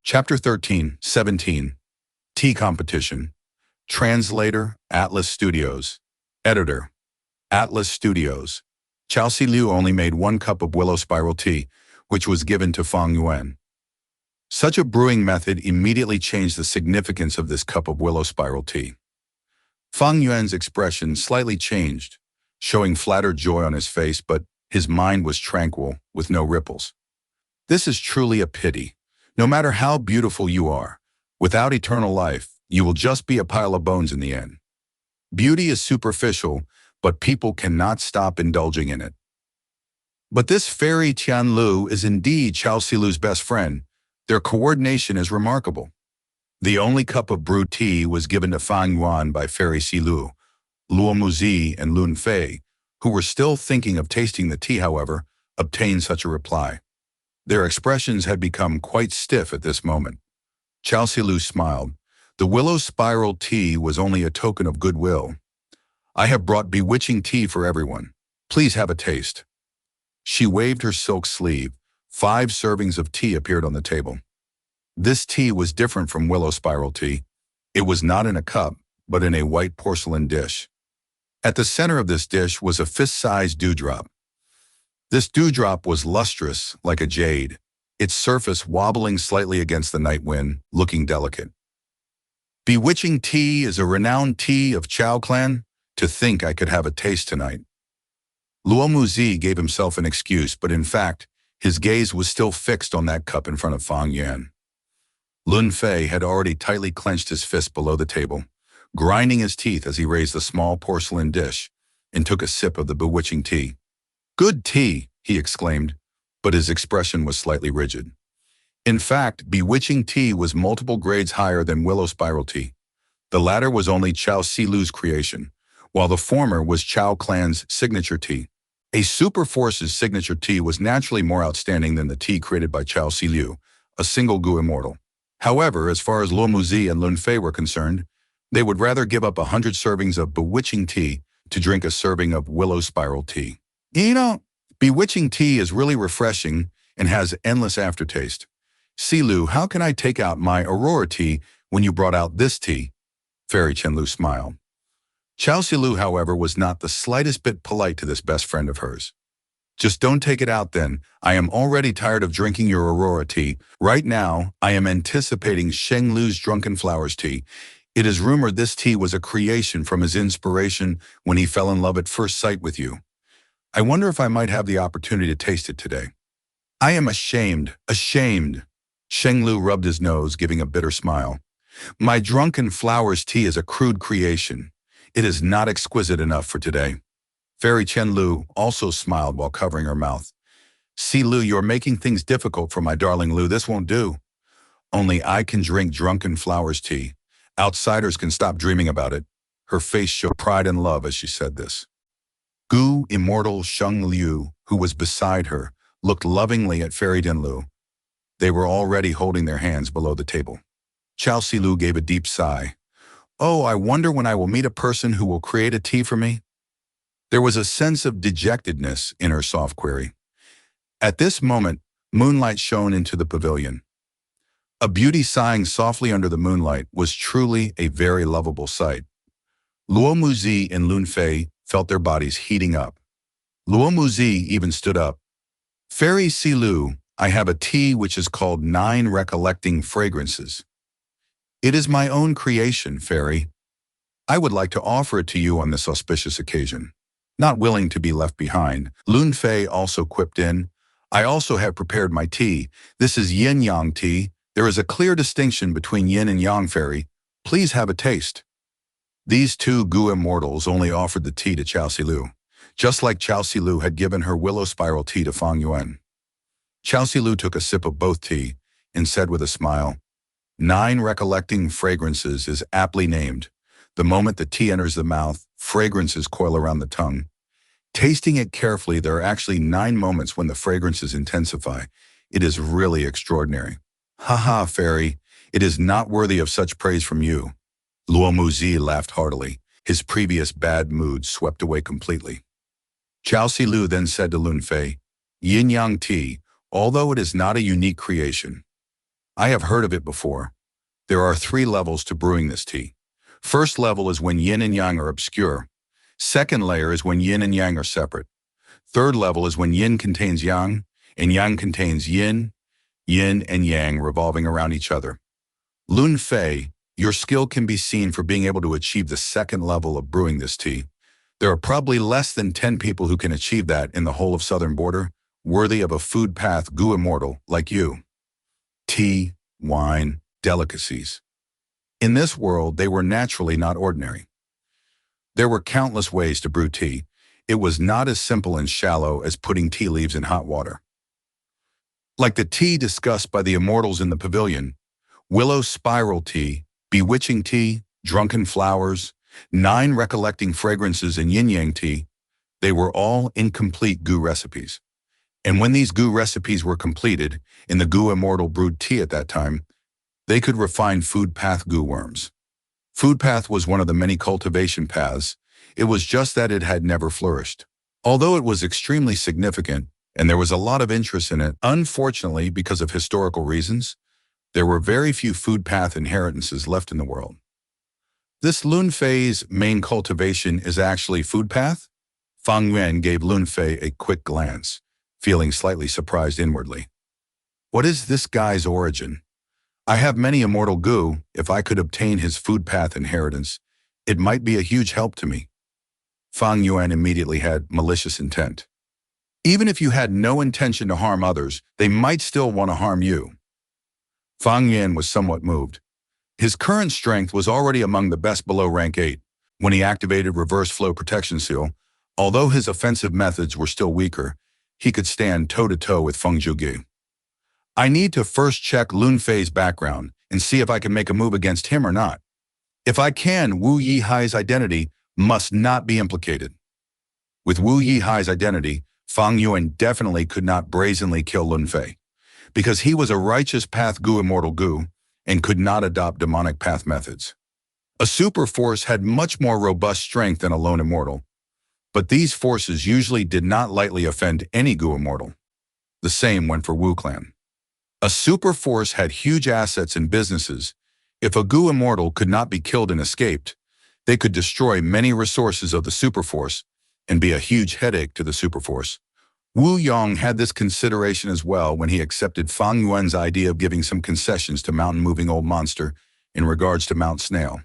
Chapter 13:17. Tea Competition. Translator, Atlas Studios. Editor, Atlas Studios. Chelsea Liu only made 1 cup of willow spiral tea, which was given to Fang Yuan. Such a brewing method immediately changed the significance of this cup of willow spiral tea. Fang Yuan's expression slightly changed, showing flattered joy on his face, but his mind was tranquil, with no ripples. This is truly a pity. No matter how beautiful you are, without eternal life, you will just be a pile of bones in the end. Beauty is superficial, but people cannot stop indulging in it. But this fairy Tian Lu is indeed Chelsea Liu's best friend. Their coordination is remarkable. The only cup of brewed tea was given to Fang Yuan by Fairy Si Lu, Luo Muzi, and Lun Fei, who were still thinking of tasting the tea, however, obtained such a reply. Their expressions had become quite stiff at this moment. Chelsea Liu smiled. The willow spiral tea was only a token of goodwill. I have brought bewitching tea for everyone. Please have a taste. She waved her silk sleeve. 5 servings of tea appeared on the table. This tea was different from willow spiral tea. It was not in a cup, but in a white porcelain dish. At the center of this dish was a fist-sized dewdrop. This dewdrop was lustrous, like a jade, its surface wobbling slightly against the night wind, looking delicate. Bewitching tea is a renowned tea of Chao clan. To think I could have a taste tonight. Luo Muzi gave himself an excuse, but in fact, his gaze was still fixed on that cup in front of Fang Yuan. Lun Fei had already tightly clenched his fist below the table, grinding his teeth as he raised the small porcelain dish and took a sip of the bewitching tea. Good tea, he exclaimed, but his expression was slightly rigid. In fact, bewitching tea was multiple grades higher than willow spiral tea. The latter was only Chelsea Liu's creation, while the former was Chao clan's signature tea. A super force's signature tea was naturally more outstanding than the tea created by Chelsea Liu, a single Gu immortal. However, as far as Luo Muzi and Lun Fei were concerned, they would rather give up 100 servings of bewitching tea to drink a serving of willow spiral tea. Bewitching tea is really refreshing and has endless aftertaste. Si Lu, how can I take out my Aurora tea when you brought out this tea? Fairy Chen Lu smiled. Chelsea Liu, however, was not the slightest bit polite to this best friend of hers. Just don't take it out then. I am already tired of drinking your Aurora tea. Right now, I am anticipating Sheng Lu's Drunken Flowers tea. It is rumored this tea was a creation from his inspiration when he fell in love at first sight with you. I wonder if I might have the opportunity to taste it today. I am ashamed. Sheng Lu rubbed his nose, giving a bitter smile. My Drunken Flowers tea is a crude creation. It is not exquisite enough for today. Fairy Chen Lu also smiled while covering her mouth. Si Lu, you're making things difficult for my darling Lu. This won't do. Only I can drink Drunken Flowers tea. Outsiders can stop dreaming about it. Her face showed pride and love as she said this. Gu Immortal Sheng Liu, who was beside her, looked lovingly at Fairy Din Lu. They were already holding their hands below the table. Chelsea Liu gave a deep sigh. Oh, I wonder when I will meet a person who will create a tea for me. There was a sense of dejectedness in her soft query. At this moment, moonlight shone into the pavilion. A beauty sighing softly under the moonlight was truly a very lovable sight. Luo Muzi and Lun Fei felt their bodies heating up. Luo Muzi even stood up. Fairy Si Lu, I have a tea which is called 9 Recollecting Fragrances. It is my own creation, Fairy. I would like to offer it to you on this auspicious occasion. Not willing to be left behind, Lun Fei also quipped in. I also have prepared my tea. This is yin-yang tea. There is a clear distinction between yin and yang, Fairy. Please have a taste. These 2 Gu immortals only offered the tea to Chelsea Liu, just like Chelsea Liu had given her willow spiral tea to Fang Yuan. Chelsea Liu took a sip of both tea and said with a smile, 9 Recollecting Fragrances is aptly named. The moment the tea enters the mouth, fragrances coil around the tongue. Tasting it carefully, there are actually 9 moments when the fragrances intensify. It is really extraordinary. Haha, Fairy, it is not worthy of such praise from you. Luo Muzi laughed heartily. His previous bad mood swept away completely. Chelsea Liu then said to Lun Fei, Yin-yang tea, although it is not a unique creation, I have heard of it before. There are 3 levels to brewing this tea. First level is when yin and yang are obscure. Second layer is when yin and yang are separate. Third level is when yin contains yang, and yang contains yin, yin and yang revolving around each other. Lun Fei, your skill can be seen for being able to achieve the second level of brewing this tea. There are probably less than 10 people who can achieve that in the whole of Southern Border, worthy of a food path gu immortal like you. Tea, wine, delicacies. In this world, they were naturally not ordinary. There were countless ways to brew tea. It was not as simple and shallow as putting tea leaves in hot water. Like the tea discussed by the Immortals in the pavilion, willow spiral tea, bewitching tea, drunken flowers, 9 recollecting fragrances and yin-yang tea, they were all incomplete gu recipes. And when these gu recipes were completed, in the gu immortal brewed tea at that time, they could refine food path gu worms. Food path was one of the many cultivation paths. It was just that it had never flourished. Although it was extremely significant, and there was a lot of interest in it, unfortunately, because of historical reasons, there were very few food path inheritances left in the world. This Lun Fei's main cultivation is actually food path? Fang Yuan gave Lun Fei a quick glance, feeling slightly surprised inwardly. What is this guy's origin? I have many immortal gu. If I could obtain his food path inheritance, it might be a huge help to me. Fang Yuan immediately had malicious intent. Even if you had no intention to harm others, they might still want to harm you. Fang Yuan was somewhat moved. His current strength was already among the best below rank 8. When he activated Reverse Flow Protection Seal, although his offensive methods were still weaker, he could stand toe-to-toe with Feng Zhuge. I need to first check Lun Fei's background and see if I can make a move against him or not. If I can, Wu Yihai's identity must not be implicated. With Wu Yihai's identity, Fang Yuan definitely could not brazenly kill Lun Fei, because he was a righteous path gu immortal gu and could not adopt demonic path methods. A super force had much more robust strength than a lone immortal, but these forces usually did not lightly offend any gu immortal. The same went for Wu clan. A super force had huge assets and businesses. If a gu immortal could not be killed and escaped, they could destroy many resources of the super force and be a huge headache to the super force. Wu Yong had this consideration as well when he accepted Fang Yuan's idea of giving some concessions to mountain-moving old monster in regards to Mount Snail.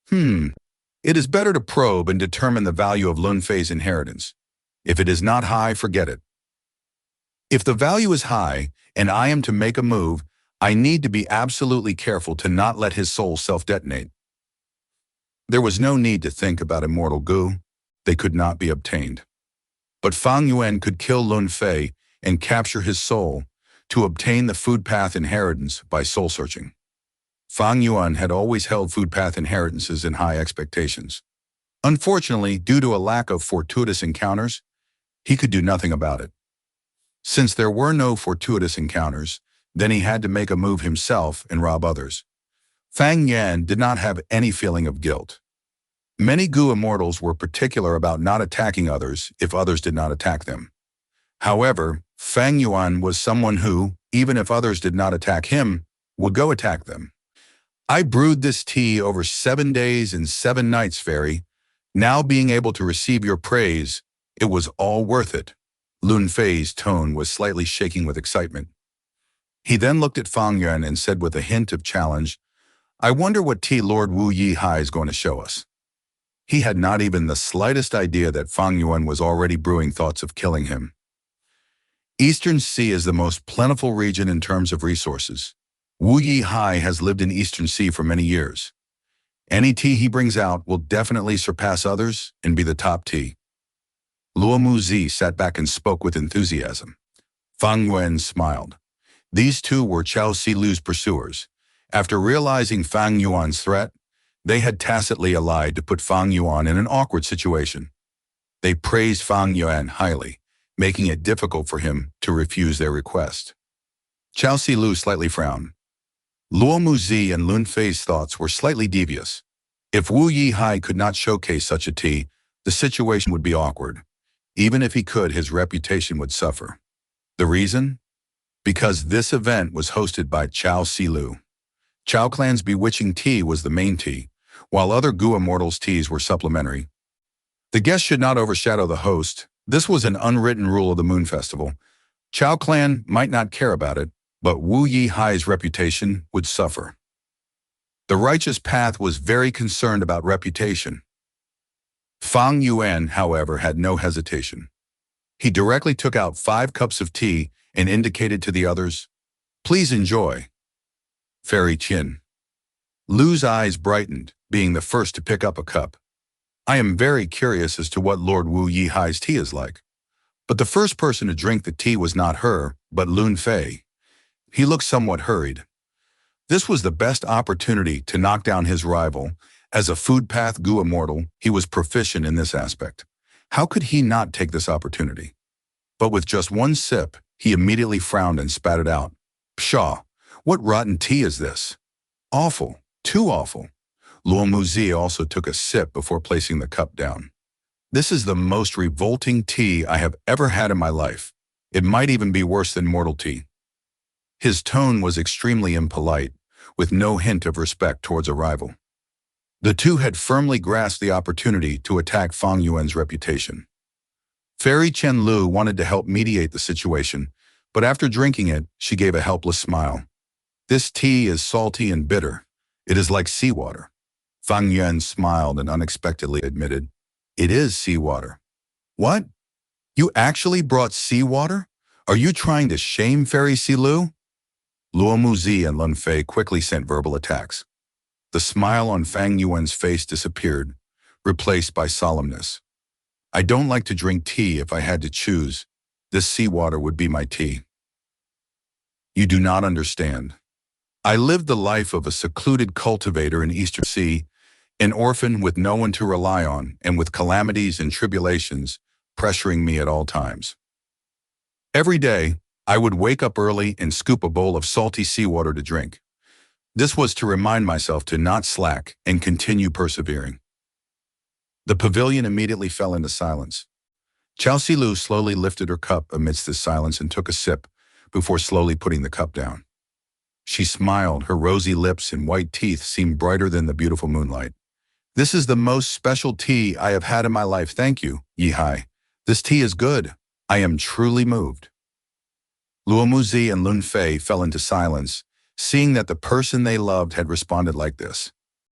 It is better to probe and determine the value of Lun Fei's inheritance. If it is not high, forget it. If the value is high and I am to make a move, I need to be absolutely careful to not let his soul self-detonate. There was no need to think about immortal gu. They could not be obtained. But Fang Yuan could kill Lun Fei and capture his soul to obtain the food path inheritance by soul searching. Fang Yuan had always held food path inheritances in high expectations. Unfortunately, due to a lack of fortuitous encounters, he could do nothing about it. Since there were no fortuitous encounters, then he had to make a move himself and rob others. Fang Yuan did not have any feeling of guilt. Many gu immortals were particular about not attacking others if others did not attack them. However, Fang Yuan was someone who, even if others did not attack him, would go attack them. I brewed this tea over 7 days and 7 nights, Fairy. Now being able to receive your praise, it was all worth it. Lun Fei's tone was slightly shaking with excitement. He then looked at Fang Yuan and said with a hint of challenge, I wonder what tea Lord Wu Yihai is going to show us. He had not even the slightest idea that Fang Yuan was already brewing thoughts of killing him. Eastern Sea is the most plentiful region in terms of resources. Wu Yihai has lived in Eastern Sea for many years. Any tea he brings out will definitely surpass others and be the top tea. Luo Muzi sat back and spoke with enthusiasm. Fang Yuan smiled. These two were Chao Silu's pursuers. After realizing Fang Yuan's threat, they had tacitly allied to put Fang Yuan in an awkward situation. They praised Fang Yuan highly, making it difficult for him to refuse their request. Chao Silu slightly frowned. Luo Muzi and Lun Fei's thoughts were slightly devious. If Wu Yihai could not showcase such a tea, the situation would be awkward. Even if he could, his reputation would suffer. The reason? because this event was hosted by Chao Silu. Chao Clan's bewitching tea was the main tea, while other Gu Immortals teas were supplementary. The guest should not overshadow the host. This was an unwritten rule of the Moon Festival. Chao Clan might not care about it, but Wu Yi Hai's reputation would suffer. The righteous path was very concerned about reputation. Fang Yuan, however, had no hesitation. He directly took out 5 cups of tea and indicated to the others, "Please enjoy." Fairy Qin. Lu's eyes brightened, being the first to pick up a cup. I am very curious as to what Lord Wu Yi Hai's tea is like. But the first person to drink the tea was not her, but Lun Fei. He looked somewhat hurried. This was the best opportunity to knock down his rival. As a food path Gu Immortal, he was proficient in this aspect. How could he not take this opportunity? But with just one sip, he immediately frowned and spat it out. Pshaw, what rotten tea is this? Awful, too awful. Luo Muzi also took a sip before placing the cup down. This is the most revolting tea I have ever had in my life. It might even be worse than mortal tea. His tone was extremely impolite, with no hint of respect towards a rival. The two had firmly grasped the opportunity to attack Fang Yuan's reputation. Fairy Chen Lu wanted to help mediate the situation, but after drinking it, she gave a helpless smile. This tea is salty and bitter. It is like seawater. Fang Yuan smiled and unexpectedly admitted, "It is seawater." "What? You actually brought seawater? Are you trying to shame Fairy Silu?" Luo Muzi and Lun Fei quickly sent verbal attacks. The smile on Fang Yuan's face disappeared, replaced by solemnness. "I don't like to drink tea. If I had to choose, this seawater would be my tea." "You do not understand. I lived the life of a secluded cultivator in Eastern Sea, an orphan with no one to rely on and with calamities and tribulations pressuring me at all times. Every day, I would wake up early and scoop a bowl of salty seawater to drink. This was to remind myself to not slack and continue persevering." The pavilion immediately fell into silence. Chao Silu slowly lifted her cup amidst this silence and took a sip before slowly putting the cup down. She smiled. Her rosy lips and white teeth seemed brighter than the beautiful moonlight. "This is the most special tea I have had in my life. Thank you, Yi Hai. This tea is good. I am truly moved." Luo Muzi and Lun Fei fell into silence, seeing that the person they loved had responded like this.